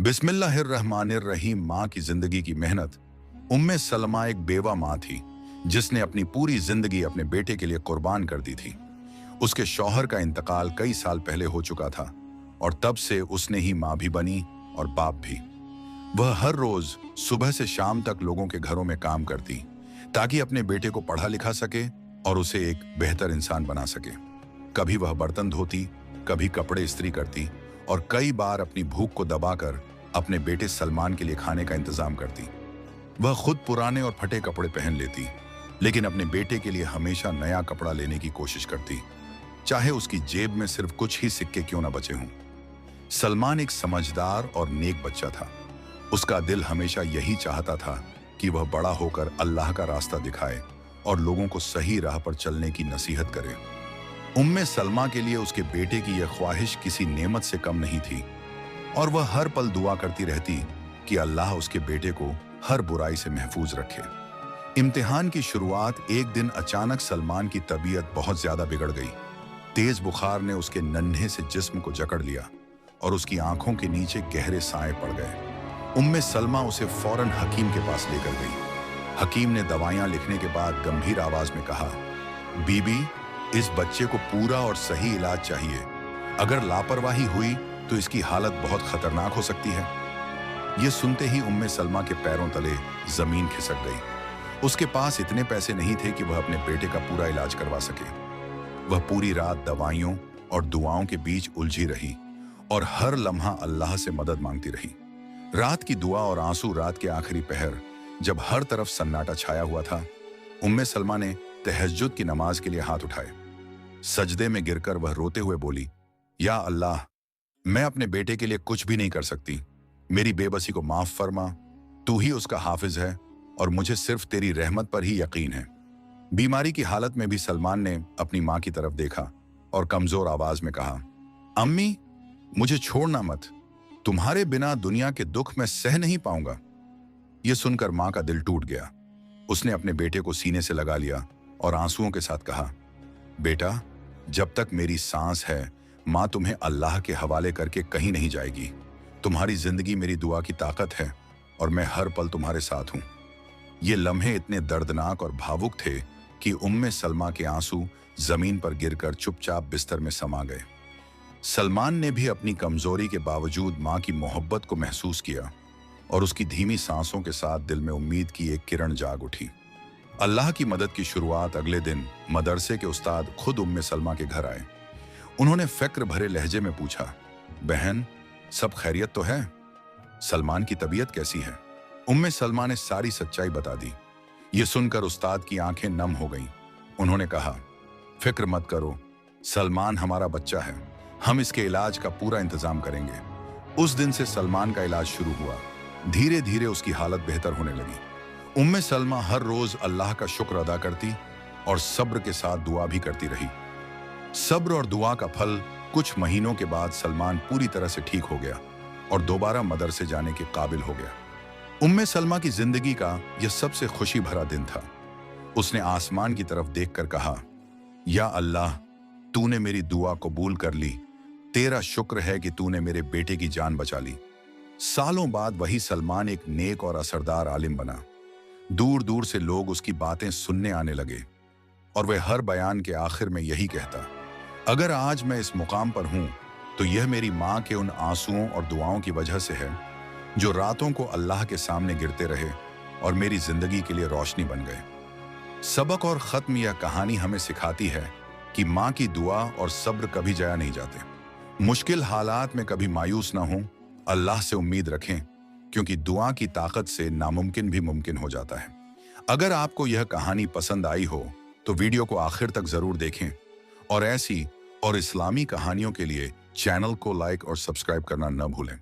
बिस्मिल्लाहिर्रहमानिर्रहीम। माँ की जिंदगी की मेहनत। उम्मे सलमा एक बेवा माँ थी जिसने अपनी पूरी जिंदगी अपने बेटे के लिए कुर्बान कर दी थी। उसके शौहर का इंतकाल कई साल पहले हो चुका था और तब से उसने ही माँ भी बनी और बाप भी। वह हर रोज सुबह से शाम तक लोगों के घरों में काम करती ताकि अपने बेटे को पढ़ा लिखा सके और उसे एक बेहतर इंसान बना सके। कभी वह बर्तन धोती, कभी कपड़े इस्त्री करती और कई बार अपनी भूख को दबाकर अपने बेटे सलमान के लिए खाने का इंतजाम करती। वह खुद पुराने और फटे कपड़े पहन लेती, लेकिन अपने बेटे के लिए हमेशा नया कपड़ा लेने की कोशिश करती, चाहे उसकी जेब में सिर्फ कुछ ही सिक्के क्यों न बचे हों। सलमान एक समझदार और नेक बच्चा था। उसका दिल हमेशा यही चाहता था कि वह बड़ा होकर अल्लाह का रास्ता दिखाए और लोगों को सही राह पर चलने की नसीहत करे। उम्मे सलमा के लिए उसके बेटे की यह ख्वाहिश किसी नेमत से कम नहीं थी और वह हर पल दुआ करती रहती कि अल्लाह उसके बेटे को हर बुराई से महफूज रखे। इम्तिहान की शुरुआत एक दिन अचानक सलमान की तबीयत बहुत ज्यादा बिगड़ गई। तेज बुखार ने उसके नन्हे से जिस्म को जकड़ लिया और उसकी आंखों के नीचे गहरे साए पड़ गए। उम्मे सलमा उसे फौरन हकीम के पास लेकर गई। हकीम ने दवाइयां लिखने के बाद गंभीर आवाज में कहा, बीबी, इस बच्चे को पूरा और सही इलाज चाहिए। अगर लापरवाही हुई तो इसकी हालत बहुत खतरनाक हो सकती है। यह सुनते ही उम्मे सलमा के पैरों तले जमीन खिसक गई। उसके पास इतने पैसे नहीं थे कि वह अपने बेटे का पूरा इलाज करवा सके। वह पूरी रात दवाइयों और दुआओं के बीच उलझी रही और हर लम्हा अल्लाह से मदद मांगती रही। रात की दुआ और आंसू, रात के आखिरी पहर जब हर तरफ सन्नाटा छाया हुआ था, उम्मे सलमा ने तहज्जुद की नमाज के लिए हाथ उठाए। सजदे में गिरकर वह रोते हुए बोली, या अल्लाह, मैं अपने बेटे के लिए कुछ भी नहीं कर सकती। मेरी बेबसी को माफ फरमा। तू ही उसका हाफिज है और मुझे सिर्फ तेरी रहमत पर ही यकीन है। बीमारी की हालत में भी सलमान ने अपनी माँ की तरफ देखा और कमजोर आवाज में कहा, अम्मी, मुझे छोड़ना मत। तुम्हारे बिना दुनिया के दुख मैं सह नहीं पाऊंगा। यह सुनकर माँ का दिल टूट गया। उसने अपने बेटे को सीने से लगा लिया और आंसुओं के साथ कहा, बेटा, जब तक मेरी सांस है माँ तुम्हें अल्लाह के हवाले करके कहीं नहीं जाएगी। तुम्हारी जिंदगी मेरी दुआ की ताकत है और मैं हर पल तुम्हारे साथ हूं। ये लम्हे इतने दर्दनाक और भावुक थे कि उम्मे सलमा के आंसू जमीन पर गिरकर चुपचाप बिस्तर में समा गए। सलमान ने भी अपनी कमजोरी के बावजूद माँ की मोहब्बत को महसूस किया और उसकी धीमी सांसों के साथ दिल में उम्मीद की एक किरण जाग उठी। अल्लाह की मदद की शुरुआत अगले दिन मदरसे के उस्ताद खुद उम्मे सलमा के घर आए। उन्होंने फिक्र भरे लहजे में पूछा, बहन, सब खैरियत तो है? सलमान की तबीयत कैसी है? उम्मे सलमा ने सारी सच्चाई बता दी। ये सुनकर उस्ताद की आंखें नम हो गईं। उन्होंने कहा, फिक्र मत करो, सलमान हमारा बच्चा है। हम इसके इलाज का पूरा इंतजाम करेंगे। उस दिन से सलमान का इलाज शुरू हुआ। धीरे धीरे उसकी हालत बेहतर होने लगी। उम्मे सलमा हर रोज अल्लाह का शुक्र अदा करती और सब्र के साथ दुआ भी करती रही। सब्र और दुआ का फल, कुछ महीनों के बाद सलमान पूरी तरह से ठीक हो गया और दोबारा मदरसे जाने के काबिल हो गया। उम्मे सलमा की जिंदगी का यह सबसे खुशी भरा दिन था। उसने आसमान की तरफ देखकर कहा, या अल्लाह, तूने मेरी दुआ कबूल कर ली। तेरा शुक्र है कि तूने मेरे बेटे की जान बचा ली। सालों बाद वही सलमान एक नेक और असरदार आलिम बना। दूर दूर से लोग उसकी बातें सुनने आने लगे और वह हर बयान के आखिर में यही कहता, अगर आज मैं इस मुकाम पर हूं तो यह मेरी माँ के उन आंसुओं और दुआओं की वजह से है जो रातों को अल्लाह के सामने गिरते रहे और मेरी जिंदगी के लिए रोशनी बन गए। सबक और खत्म यह कहानी हमें सिखाती है कि माँ की दुआ और सब्र कभी जाया नहीं जाते। मुश्किल हालात में कभी मायूस ना हों, अल्लाह से उम्मीद रखें, क्योंकि दुआ की ताकत से नामुमकिन भी मुमकिन हो जाता है। अगर आपको यह कहानी पसंद आई हो तो वीडियो को आखिर तक जरूर देखें और ऐसी और इस्लामी कहानियों के लिए चैनल को लाइक और सब्सक्राइब करना न भूलें।